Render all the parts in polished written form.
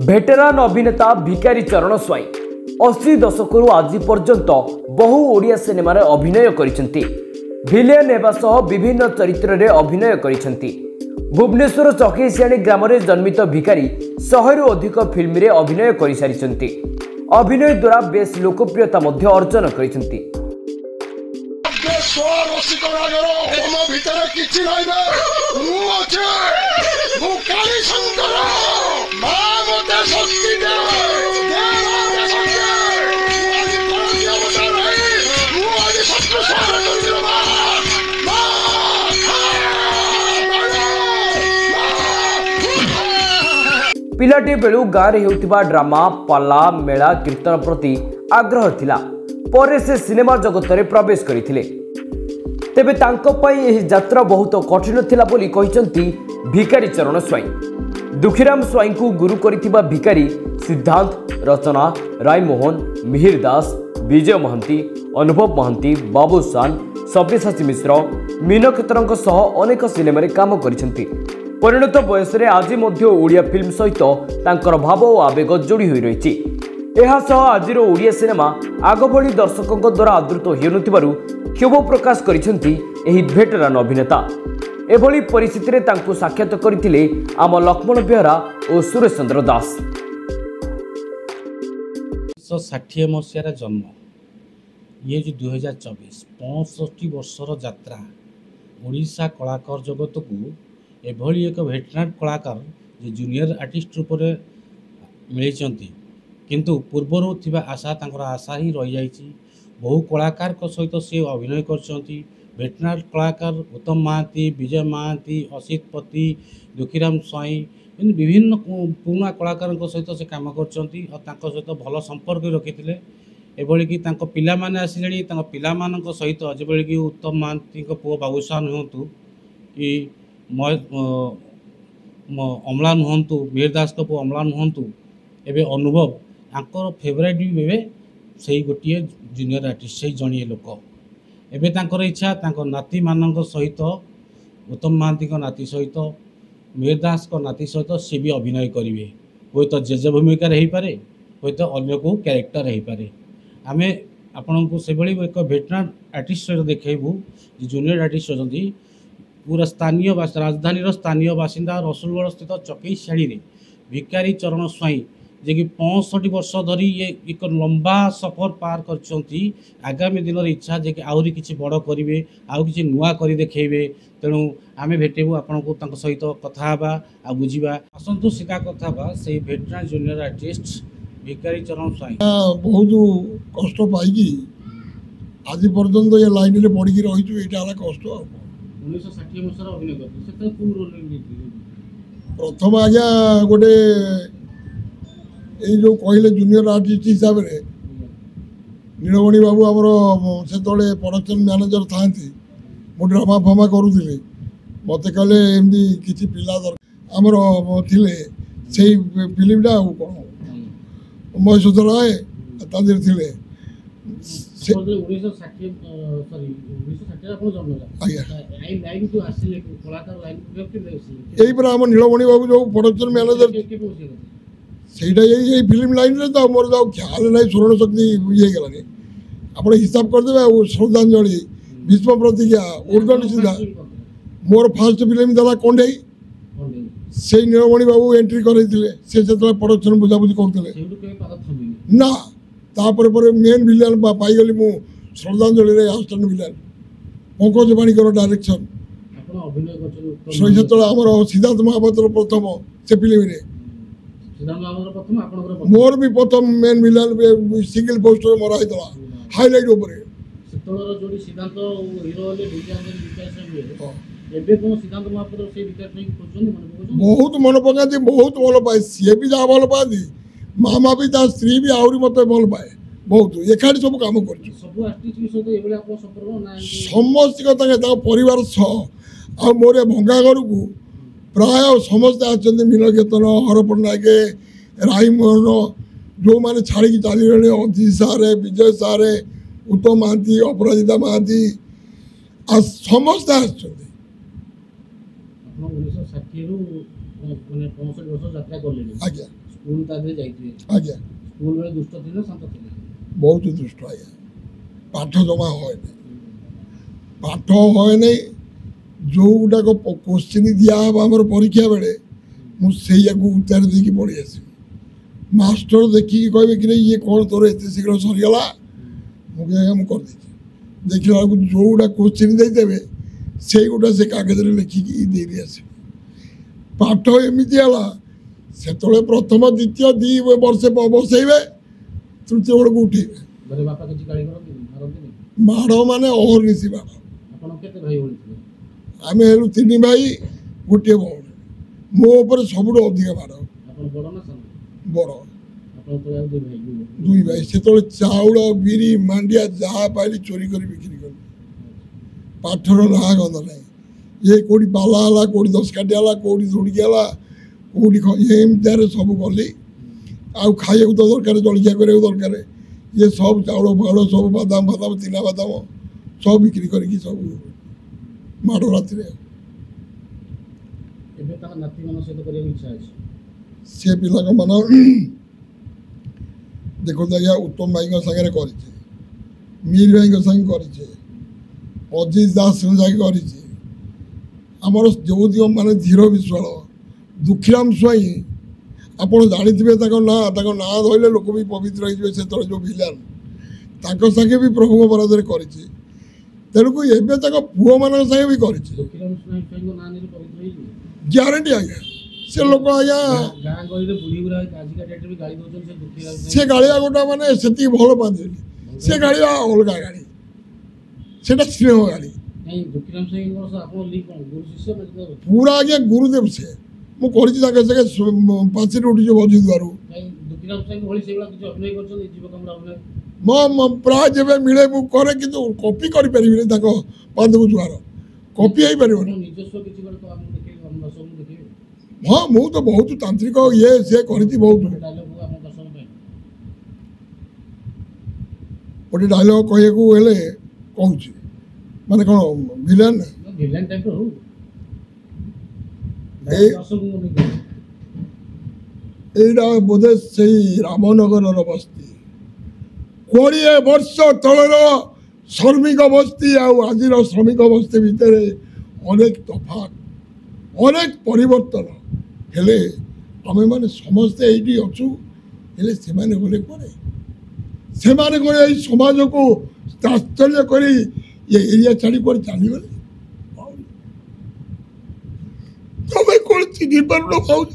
भेटेरान अभिनेता भिकारी चरण स्वाई 80 दशकरू आज पर्यंत बहु ओडिया सिनेमा अभिनय करिसेंती। विलेन हेबा सह विभिन्न चरित्र रे अभिनय करिसेंती। भुवनेश्वर चकेसियाणी ग्राम रे जन्मित भिकारी 100 रु अधिक फिल्म रे अभिनय करि सारिसेंती। अभिनय द्वारा बेस लोकप्रियता मध्य अर्जन करिसेंती। पिलाटी बेलू गाँव होता ड्रामा पाला मेला कीर्तन प्रति आग्रह थिला। परे से सिनेमा जगत में प्रवेश करथिले। तेबे तांको पई एही यात्रा बहुत कठिन थिला बोली कहिसंती भिकारी चरण स्वाई। दुखीराम स्वाई को गुरु करिथिबा भिकारी सिद्धांत, रचना, रायमोहन, मिहिर दास, विजय महांती, अनुभव महांती, बाबूसान, सब्यसाची मिश्र, मीनकेतरंक सह अनेक सिनेमा रे काम करिसंती। परिणत बयस आज ओडिया फिल्म सहित तांकर भाव और आवेग जोड़ी हो रही। आज ओडिया सिनेमा आग भली दर्शकों द्वारा आदृत होनुथिबारु क्षोभ प्रकाश करिसेंती एही भेटेरान अभिनेता। एभली परिस्थिति रे तांकु साक्षात करथिले आम लक्ष्मण बेहरा और सुरेश चंद्र दास। 1960 मसीहार जन्म, ये जो 2024 65 वर्षर यात्रा ओडिशा कलाकार जगत को एभली एक भेटेरान कलाकार जे जूनियर आर्टिस्ट रूप में मिलती, किंतु पूर्वर थिबा आशा तांकर आशा ही रही जाइए। बहु कलाकार को सहित से अभिनय करछंती। भेटेरान कलाकार उत्तम महांती, विजय महांती, असित पति, दुखीराम स्वाई विभिन्न पुराना कलाकार सहित से काम करछंती और तांको सहित भल संपर्क रखिथिले। एभली कि तांको पिला माने आसिलेनी, तांको पिला मानक सहित जेभली कि उत्तम महांती को पुओ बाबूसान हुंतु कि अम्लान हूँ, मीर दास को पुओ अम्लान हूँ, एवं अनुभव आंकर फेवरेट भी एवं से गोटे जूनियर आर्टिस्ट से जड़िए लोक। एवं तांकर इच्छा तांकर नाती मानक सहित उत्तम महांती को नाती सहित मीर दास को नाती सहित सी भी अभिनय करेंगे। हुए तो जेजे भूमिका हो पारे, हुए तो अन्य को क्यारेक्टर हो पारे। आम आपण को से भाई एक भेटेरान आर्टिस्ट देखू जूनियर आर्टिस्ट अच्छी पूरा स्थानीय राजधानी स्थानीय बासिंदा रसुलगढ़ स्थित चकेसियाणी रे भिकारी चरण स्वाई जे कि 65 वर्ष धरी ये एक लंबा सफर पार करछंती। आगामी दिन इच्छा जे कि आउरी किछि बड़ करिवे, आउ किछि नुआ करि देखेबे। तेणु आमे भेटेबू आपन को तांको सहित कथा हबा आ बुझिबा। असंतु सीधा कथा बा से भेटेरान जूनियर आर्टिस्ट भिकारी चरण स्वाई बहुत कष्ट पाई आज पर्यंत ये लाइन रे पड़ी रही छु। एटा वाला कष्ट 1960 मसर अभिनय करते से कोन रोल प्रथम आज्ञा गोटे ये जो कहले जूनियर आर्टिस्ट हिसाब से नीलमणि बाबू आमर से प्रोडक्शन मैनेजर था मु ड्रामा फामा करुले मत कहले एमती किसी पिला दरकार आमर थिले से फिल्मटा कौन महेश राय तादेर थिले यही पर आम नीलमणि बाबू जो प्रोडक्शन मैनेजर सेटा यही फिल्म लाइन रे तो मोर जाओ ख्याल नहीं स्मरण शक्ति ये गलानी आप हिसाब करदे। श्रद्धांजलि, भीष्म प्रतिज्ञा, उर्दन सीधा मोर फास्ट फिल्म देला कंडे से नीलमणि बाबू एंट्री करते से प्रोडक्शन बुझाबुझी करते ना तापर पर मेन विलेन पाईगली मु श्रद्धांजलि आसिस्टेंट विलेन पंकज बाणीकर डायरेक्शन से आमर सिद्धार्थ महापात्र प्रथम से फिल्म मोर भी प्रथम मेन विलेन सिंगल पोस्टर मरा होता हाईलाइट उपरे बहुत मन पका बहुत भल पाए सी भी जहाँ भल पाती मामा भी ता स्त्री भी आहरी मत भल पाए बहुत एकाठी सब कम कर समस्त परिवार सह मोर भंगा घर को प्राय समस्ते आसते मीनकेतन हर पट्टनायक रायमोहन जो मैंने छाड़ी चली अति सारे विजय सारे उत्तम महांती अपराजिता महांती समस्ते आस ଆପଣ 1960 ରୁ ମାନେ 65 ବର୍ଷ ଯାତ୍ରା କଲେଣି। ଆଜ୍ଞା ସ୍କୁଲ ତା ଦେହରେ ଯାଇଥିବେ ଆଜ୍ଞା ସ୍କୁଲ ବେଳେ ଦୁଷ୍ଟ ଥିଲେ ଶାନ୍ତ ଥିଲେ ବହୁତ ଦୁଷ୍ଟ ଆଜ୍ଞା ପାଠ ଜମା ହଏନି ପାଠ ହଏନି ଯେଉଁଗୁଡ଼ାକ କୋଶ୍ଚିନ୍ ଦିଆହେବ ଆମର ପରୀକ୍ଷା ବେଳେ ମୁଁ ସେଇଆକୁ ଉତ୍ତର ଦେଇକି ପଳେଇ ଆସିବି ମାଷ୍ଟର ଦେଖିକି କହିବେ କି ଇଏ କ'ଣ ତୋର ଏତେ ଶୀଘ୍ର ସରିଗଲା ମୁଁ କି ଆଜ୍ଞା ମୁଁ କରିଦେଇଛି ଦେଖିଲା ବେଳକୁ ଯେଉଁଗୁଡ଼ା କୋଶ୍ଚିନ୍ ଦେଇଦେବେ ସେଇଗୁଡ଼ା ସେ କାଗଜରେ ଲେଖିକି ଦେଇଦେଇ ଆସିବେ ପାଠ ଏମିତି ହେଲା ସେତେବେଳେ ପ୍ରଥମ ଦ୍ୱିତୀୟ 2 ବର୍ଷ ବସେଇବେ ତୃତୀୟ ବେଳକୁ ଉଠେଇବେ ଘରେ ବାପା କିଛି ଗାଳି କରନ୍ତିନି ମାରନ୍ତିନି ମାଡ଼ ମାନେ ଅହର୍ନିଶି ମାଡ଼ ଆପଣ କେତେ ଭାଇ ଭଉଣୀ ଥିଲେ ଆମେ ହେଲୁ 3 ଭାଇ ଗୋଟିଏ ଭଉଣୀ ମୋ ଉପରେ ସବୁଠୁ ଅଧିକ ମାଡ଼ ଆପଣ ବଡ଼ ନା ସାନ ବଡ଼ ଆପଣ ତ ଆଉ 2 ଭାଇ 2 ଭାଇ ସେତେବେଳେ ଚାଉଳ ବିରି ମାଣ୍ଡିଆ ଯାହା ପାଇଲି ଚୋରି କରି ବିକ୍ରି କଲି ପାଠର ନାଁ ଗନ୍ଧ ନାହିଁ ଇଏ କେଉଁଠି ପାଲା ହେଲା କେଉଁଠି 10 କାଠି ହେଲା କେଉଁଠି ଧୁଡ଼ିକି ହେଲା କେଉଁଠି ଏମିତିଆରେ ସବୁ ଗଲି ଆଉ ଖାଇବାକୁ ତ ଦରକାର ଜଳଖିଆ କରିବାକୁ ଦରକାର ଇଏ ସବୁ ଚାଉଳ ଫାଉଳ ସବୁ ବାଦାମ ଫାଦାମ ଚିନା ବାଦାମ ସବୁ ବିକ୍ରି କରିକି ସବୁ ମାଡ଼ ରାତିରେ ଏବେ ତାଙ୍କ ନାତିମାନଙ୍କ ସହିତ କରିବାକୁ ଇଚ୍ଛା ଅଛି ସେ ପିଲାଙ୍କ ମାନ ଦେଖନ୍ତୁ ଆଜ୍ଞା ଉତ୍ତମ ଭାଇଙ୍କ ସାଙ୍ଗରେ କରିଛି ମୀର ଭାଇଙ୍କ ସାଙ୍ଗେ କରିଛି ଅଜିତ ଦାସଙ୍କ ସାଙ୍ଗେ କରିଛି ଆମର ଯେଉଁ ମାନେ ଧୀର ବିଶ୍ୱାଳ ଦୁଃଖୀରାମ ସ୍ୱାଇଁ ଆପଣ ଜାଣିଥିବେ ତାଙ୍କ ନାଁ ଧରିଲେ ଲୋକ ବି ପବିତ୍ର ହେଇଯିବେ ସେତେବେଳେ ଯେଉଁ ଭିଲାନ ତାଙ୍କ ସାଙ୍ଗେ ବି ପ୍ରଭୁଙ୍କ ବରାଦରେ କରିଛି ତେଣୁକୁ ଏବେ ତାଙ୍କ ପୁଅମାନଙ୍କ ସାଙ୍ଗେ ବି କରିଛି ଗ୍ୟାରେଣ୍ଟି ଆଜ୍ଞା ସେ ଲୋକ ଆଜ୍ଞା ସେ ଗାଳିଆ ଗୋଟା ମାନେ ସେତିକି ଭଲ ପାଆନ୍ତିନି ସେ ଗାଳିଆ ଅଲଗା ଗାଳି ସେଟା ସ୍ନେହ ଗାଳି ପୁରା ଆଜ୍ଞା ଗୁରୁଦେବ ସେ ମୁଁ କରିଛି ତାଙ୍କ ସାଙ୍ଗେ 5ରେ ଉଠିଛି ବଜି ଦ୍ୱାରୁ ପ୍ରାୟ ଯେବେ ମିଳେ ମୁଁ କରେ କିନ୍ତୁ କପି କରିପାରିବିନି ତାଙ୍କ ପାଦକୁ ଜୁହାର କପି ହେଇପାରିବନି ହଁ ମୁଁ ତ ବହୁତ ତାନ୍ତ୍ରିକ ଇଏ ସିଏ କରିଛି ବହୁତ ଗୋଟେ ଡାଇଲଗ କହିବାକୁ ହେଲେ କହୁଛି ମାନେ କ'ଣ ଭିଲେନ୍ ଏଇଟା ବୋଧେ ସେଇ ରାମନଗରର ବସ୍ତି 20 ବର୍ଷ ତଳର ଶ୍ରମିକ ବସ୍ତି ଆଉ ଆଜିର ଶ୍ରମିକ ବସ୍ତି ଭିତରେ ଅନେକ ତଫାତ ଅନେକ ପରିବର୍ତ୍ତନ ହେଲେ ଆମେମାନେ ସମସ୍ତେ ଏଇଠି ଅଛୁ ହେଲେ ସେମାନେ ଗଲେ କୁଆଡ଼େ ସେମାନେ ଗଲେ ଏଇ ସମାଜକୁ ଆଶ୍ଚର୍ଯ୍ୟ କରି ଏ ଏରିଆ ଛାଡ଼ି କୁଆଡ଼େ ଚାଲିଗଲେ ତମେ କ'ଣ ଚିହ୍ନି ପାରୁନ ଭାଉଜ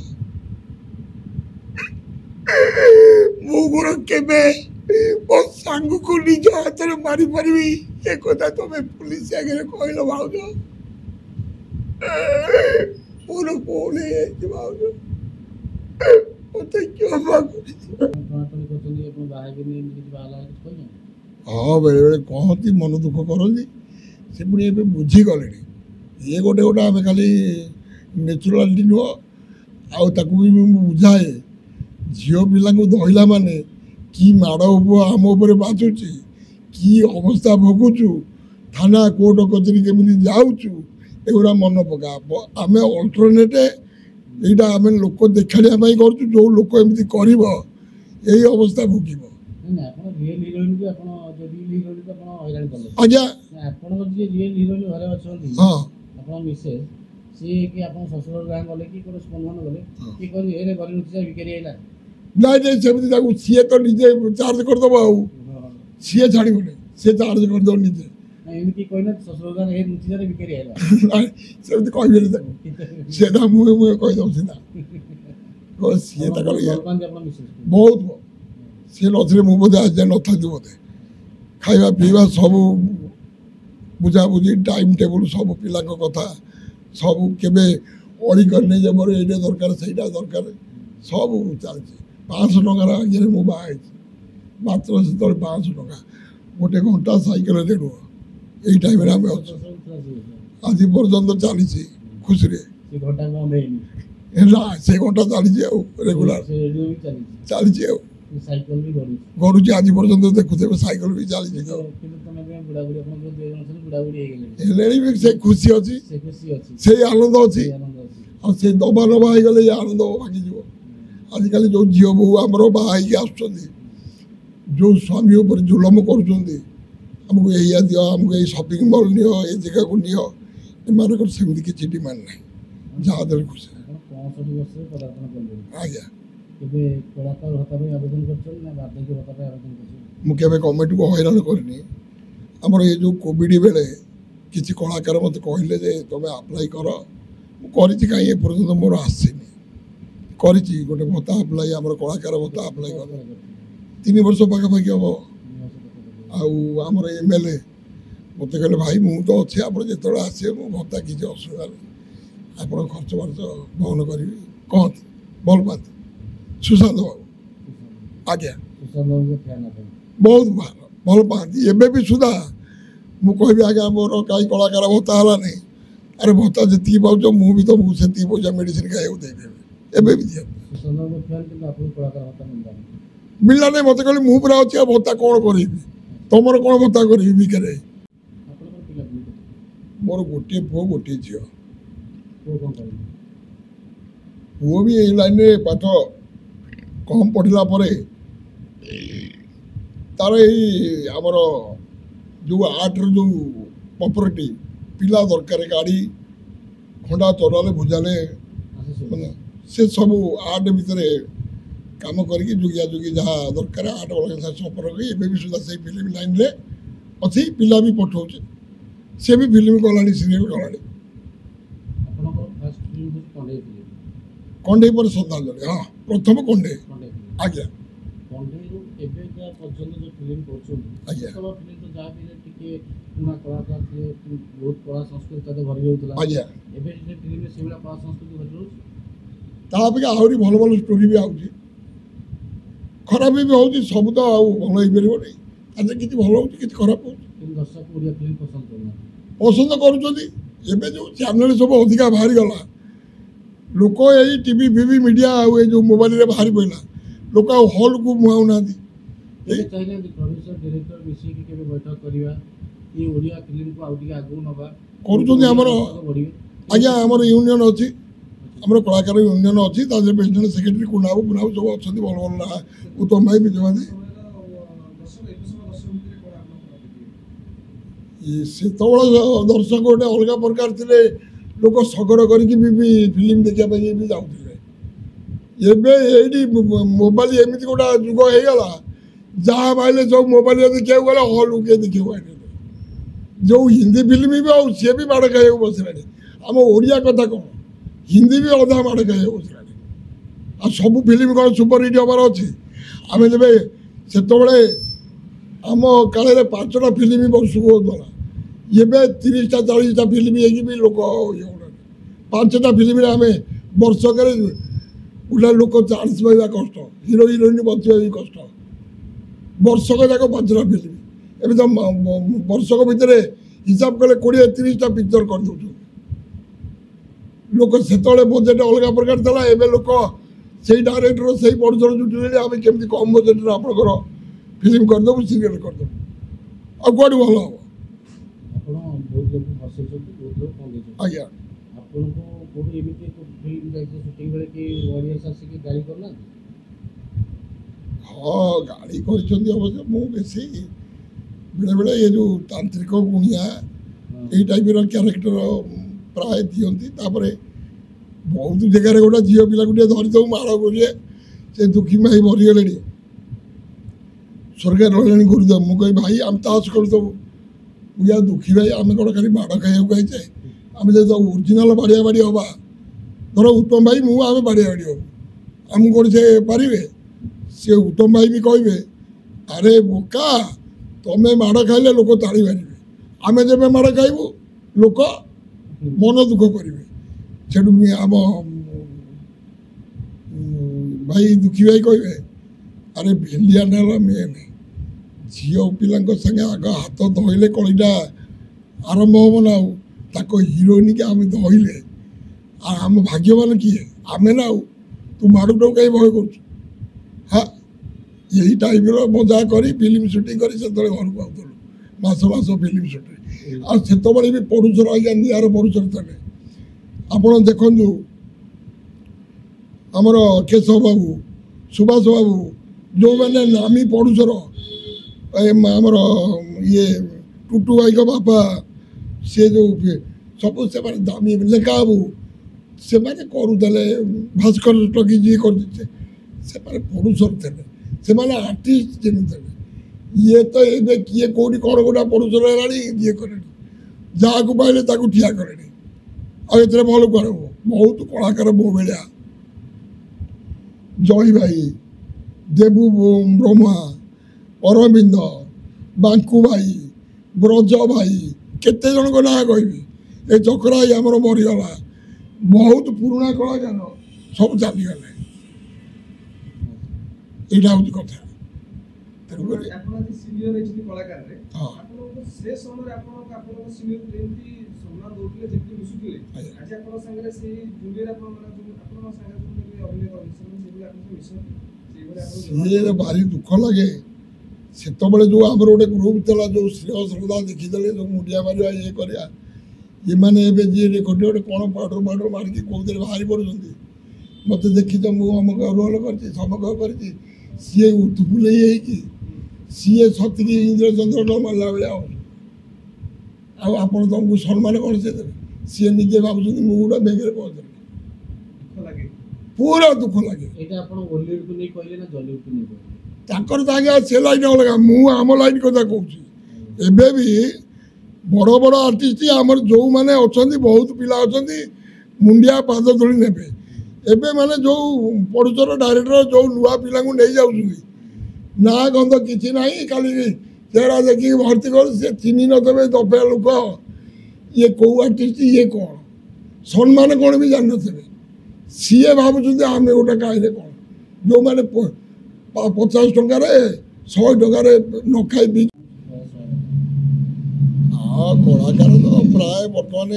ମୁଁ କ'ଣ କେବେ ମୋ ସାଙ୍ଗକୁ ନିଜ ହାତରେ ମାରିପାରିବି ଏ କଥା ତମେ ପୁଲିସ ଆଗରେ କହିଲ ଭାଉଜ ମୋର ଭୁଲ ହେଇଯାଇଛି ଭାଉଜ ମତେ କ୍ଷମା ହଁ ବେଳେବେଳେ କହନ୍ତି ମନ ଦୁଃଖ କରନ୍ତି ସେ ପୁଣି ଏବେ ବୁଝିଗଲେଣି ଇଏ ଗୋଟେ ଆମେ ଖାଲି ନ୍ୟାଚୁରାଲିଟି ନୁହଁ ଆଉ ତାକୁ ବି ମୁଁ ବୁଝାଏ ଝିଅ ପିଲାଙ୍କୁ ଧଇଲା ମାନେ କି ମାଡ଼ ଆମ ଉପରେ ବାଜୁଛି କି ଅବସ୍ଥା ଭୋଗୁଛୁ ଥାନା କୋର୍ଟ କଚେରୀ କେମିତି ଯାଉଛୁ ଏଗୁଡ଼ା ମନେ ପକା ଆମେ ଅଲ୍ଟରନେଟ୍ এইটা আমি লোক দেখাড়িয়া ପାଇଁ କରୁଛୁ ଯେଉଁ ଲୋକ ଏମିତି କରିବ ଏଇ ଅବସ୍ଥା ଭୋଗିବ ଆଜ୍ଞା ହଁ ନାଇଁ ନାଇଁ ସେମିତି ତାକୁ ସିଏ ତ ନିଜେ ଚାର୍ଜ କରିଦେବ ଆଉ ସିଏ ଛାଡ଼ିବନି ସିଏ ଚାର୍ଜ କରିଦେବ ନିଜେ ସେମିତି କହିବେନି ତାକୁ ସିଏ ତା ମୁହେଁ ମୁହେଁ କହିଦେବ ସିଧା ସିଏ ତାଙ୍କର ବହୁତ ସିଏ ନଥିଲେ ମୁଁ ବୋଧେ ଆଜି ନଥାନ୍ତି ବୋଧେ ଖାଇବା ପିଇବା ସବୁ ବୁଝାବୁଝି ଟାଇମ୍ ଟେବୁଲ୍ ସବୁ ପିଲାଙ୍କ କଥା ସବୁ କେବେ ଅଳି କରିନି ଯେ ମୋର ଏଇଟା ଦରକାର ସେଇଟା ଦରକାର ସବୁ ଚାଲିଛି 500 ଟଙ୍କାର ଇଏରେ ମୁଁ ବାହା ହେଇଛି ମାତ୍ର ସେତେବେଳେ 500 ଟଙ୍କା ଗୋଟେ ଘଣ୍ଟା ସାଇକେଲରେ ରୁହ এই টাইমে আমি অଛୁ ଆଜି ପର୍ଯ୍ୟନ୍ତ ଚାଲିଛି ଖୁସିରେ ହେଲା ସେ ଘଣ୍ଟା ଚାଲିଛି ଆଉ ରେଗୁଲାର ଚାଲିଛି ଆଉ ଗଡ଼ୁଛି ଆଜି ପର୍ଯ୍ୟନ୍ତ ଦେଖୁଥିବେ ସାଇକେଲ ବି ଚାଲିଛି ହେଲେଣି ବି ସେ ଖୁସି ଅଛି ସେଇ ଆନନ୍ଦ ଅଛି ଆଉ ସେ ଦବା ନବା ହେଇଗଲେ ଏ ଆନନ୍ଦ ଭାଙ୍ଗିଯିବ आजिकल जो झील बहु आमर बाहर आसुँच जो स्वामी उपर जुलम करमको या दि आमको ये शॉपिंग मॉल नियो ये जगह को नियो एम सेमती किसी डिमांड ना जहाँ दर खुश आज्ञा मुझे गवर्नमेंट को हैरान करनी आमर ये जो कोविड बेले किसी कलाकार मत कहले तुम आप्लाय कर कहीं पर्यटन मोर आसनी गोटे भत्ता आप्लाय आम कलाकार भत्ता आप्लाय कर 3 वर्ष पाखापाखि हम आमर एमएलए मत कहले भाई मुझे तो अच्छे आप जो आसे भत्ता किसी असुविधा नहीं आप खर्च बार्च बहन करी कहते भल पाते सुशांत बाबू आज्ञा बहुत भल पाती एवं भी सुधा मुझे आज्ञा मोर कहीं कलाकार भत्ता है नहीं अरे भत्ता जी पाच मुझे तो मुझे पैसा मेडिसिन खाई देदेवी एवं भी दिया मिलला नहीं मत कहली मुझे पूरा अच्छी भत्ता कौन करी तुम कौन भत्ता करी बिके मोर गोटे पुओ गोटे झी पुओ भी यही लाइन में पाठ कम पढ़ला तार आमर जो आर्टर जो प्रॉपर्टी पिला दरकार गाड़ी खंडा चलाले भुजाले से सब आर्ट भितर काम करके जुगिया जुगी जहाँ दरकार आर्ट वाला संपर्क एवं भी सुधा से फिल्म लाइन रे अच्छी पिला भी पठाऊ सी भी फिल्म गला सीरियल गला कंडे पर श्रद्धांजलि हाँ प्रथम कंडे आज्ञा आहरी भल भल स्टोरी भी आउची खराब भी होची सब तो भल हो पार नहीं किसी भल हो खराब हो पसंद करुँच जो चैनल सब अधिका बाहरी गला लोक यही टीवी फीवी मीडिया ये जो मोबाइल रे बाहरी पड़ा लोक हॉल को मुहाऊ ना आज्ञा आमर यूनियन अच्छी आम कलाकार यूनियन अच्छी प्रेसिडेंट सेक्रेटरी कुनाबू कुनाबू सब अच्छा भल भल ना उत्तम भाई विजयवादी से दर्शक गोटे अलग प्रकार थे लोक सगर करके भी फिल्म देखापी भी जाऊे ये मोबाइल एमती गोटा जुग हो गला जहाँ पाइले सब मोबाइल देखा गला हल किए देखा जो हिंदी फिल्म भी आउ सी भी माड़ खाई बसला आम ओडिया कथा कौन हिंदी भी अधा माड़ खाई बसला आ सब फिल्म कौन सुपर हिट हबार अच्छे आम जब से आम काल 5टा फिल्म वर्ष को होता ये 30टा 40टा फिल्म भी लोक 5टा फिल्म आम वर्षक गोटा लोक चान्स पाइबा कष्ट हिरो हिरोइन बचा भी कष्ट वर्षक जाक 5टा फिल्म एवं तो वर्षक भितर हिसाब कले 20-30टा पिक्चर कर दौ लोक से बजेट अलग प्रकार था एवं लोक से डायरेक्टर से प्रोड्यूसर जुटे आम केमी कम बजेट आपंकर फिल्म करदेबू सीरियल करदेबू आ कौट भल हम आज्ञा हाँ गाड़ी कर बेसी बेले बेले ये जो तांत्रिक गुणिया यही टाइप क्यारेक्टर प्राय दिखती बहुत जगह गोटे झील पिला गोटे धरीदे माड़ करिए से दुखी माई मरीगले स्वर्ग रही गुरुदेव मुझे भाई आम ताश करदेबू मुझे दुखी भाई आम कौन खाली माड़ खाई जाए आम जो ओरिजिनाल बाड़िया बाड़ी हवा धर उत्तम भाई मुझे आम बाड़िया बाड़ी हूँ आम कौन से पारे सी उत्तम भाई भी कहे अरे बोका तुम्हें माड़ खाइले लोक ताड़ी मारे आम जब माड़ खाइबू लोक मन दुख करेंगे से आम भाई दुखी भाई कहे अरे भिलियन है मेन झील पिला संगे आग हाथ धोले कलीटा आरंभ हम ना हिरोइन के आम धोले आम भाग्यवान किए आम ना तू माड़ू कहीं भय कर हाँ यही टाइप मजा करी फिल्म सुटिंग कर घर को आउलु मास मास फिल्म सुटिंग आते भी प्रोड्यूसर आज्ञा निआर प्रोड्यूसर थे आप देखु आमर केशव बाबू सुभाष बाबू जो मैंने नामी पड़ुसर आमर ये टुटू भाई का बापा से जो सब से दामी लेखा बाबू से करुले भास्कर टकी जी कर पड़ुसर थे से आर्टिस्ट जिन थे ये तो ये किए कौटी कौन गोटा पड़ुसर है ये करे जहाँ को पाइले ठिया करे और ये भल कर बहुत कलाकार मो भाया जय भाई देबू ब्रह्मा अरविंद बांकु भाई ब्रज भाई केते जन को ना कहबी ए चक्राई आमर मरीगला बहुत पुराना कलाकार सब चलीगले यहाँ हूँ कथा भारी दुख लगे से जो आम गोटे ग्रुप था जो श्रेय श्रद्धा देखीदे जो मुंडिया मारिया ये करा ये मैंने जी गोटे गोटे कौन पाउडर पाउडर मारिकी कौन बाहरी पड़े मत देखी तो मुझे अमुक रोल कर समक कर सी उतफुले सी सतकी इंद्रचंद्र न मारला भाया आप तुमको सम्मान कौन से देवे सी निजे भाव मुझे गोटे बेगे पहुँचे पूरा दुख लगे से लाइन अलग मुझ लाइन कथा कहूँ भी बड़ बड़ आर्टिस्ट आमर जो मैंने अच्छा बहुत पिला अच्छा मुंडिया पाद धोली ने एबे माने जो पड़ुचर डायरेक्टर जो नुआ पिला नहीं जाऊँ ना गंध कि ना खाली चेहरा देखिए भर्ती कर चिन्ह नथे दफे लोक ये कौ आर्टिस्ट ये कौन सम्मान कौन भी जान थे सी भावुँ आम गोटे कहीं कौन जो मैंने 50 टकर 100 टकर न खाई पी हाँ कलाकार तो प्राय बर्तमान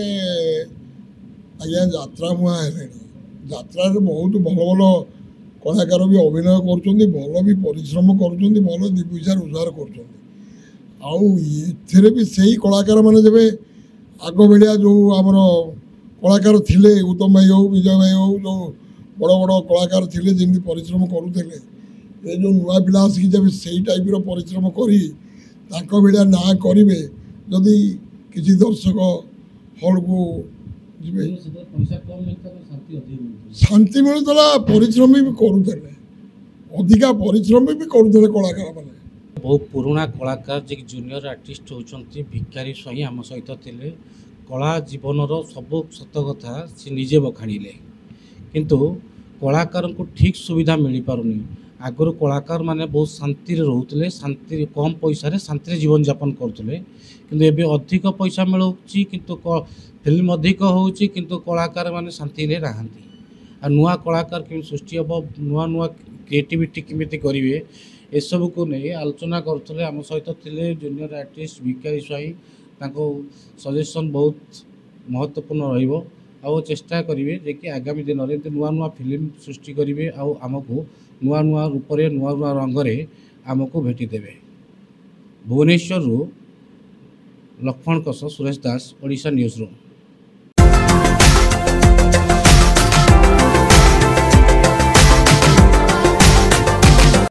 आज्ञा जात्रा मुआ है जात्रा बहुत भल भल कलाकार भी अभिनय कर भल भी परिश्रम कर भल दी पैसा रोजगार कर भी सही कलाकार मैंने जब आग भाया जो आमर कलाकार थिले उत्तम भाई हो विजय भाई हो जो बड़ बड़ कलाकार थिले जमी परिश्रम करुले ये जो नुआ पिला आसिक जब से टाइप परिश्रम करी भाया ना करेंगे जदि किसी दर्शक हल को शांति मिलूला परिश्रम भी करुले अधिका परिश्रम भी करुले कलाकार मैंने बहुत पुराना कलाकार जे जूनियर आर्टिस्ट होती भिखारी स्वाई आम सहित थे कला जीवनर सब सत कथा सी निजे बखाणिले किंतु कलाकार को ठीक सुविधा मिल पारुनी आगर कलाकार माने बहुत शांति रोते शांति कम पैसा शांति जीवन यापन करुले किंतु एबे अधिक पैसा मिलूँ किंतु फिल्म अधिक होची किंतु कलाकार माने शांति रे रहांती आ नुआ कलाकार केम सृष्टि हम नुआ नुआ क्रिएटिविटी केमिति करिवे ए सब को नहीं आलोचना करथले आम सहित थिले जूनियर आर्टिस्ट भिखारी स्वाई ताको सजेशन बहुत महत्वपूर्ण रहिबो आ चेष्टा करिवे जे कि आगामी दिन रे नुआ नुआ फिल्म सृष्टि करिवे आ आमको नुआ नुआ रूप रे नुआ नुआ रंग रे आमको भेटी देबे। भुवनेश्वर लक्ष्मण कस सुरेश दास ओडिशा न्यूज रूम।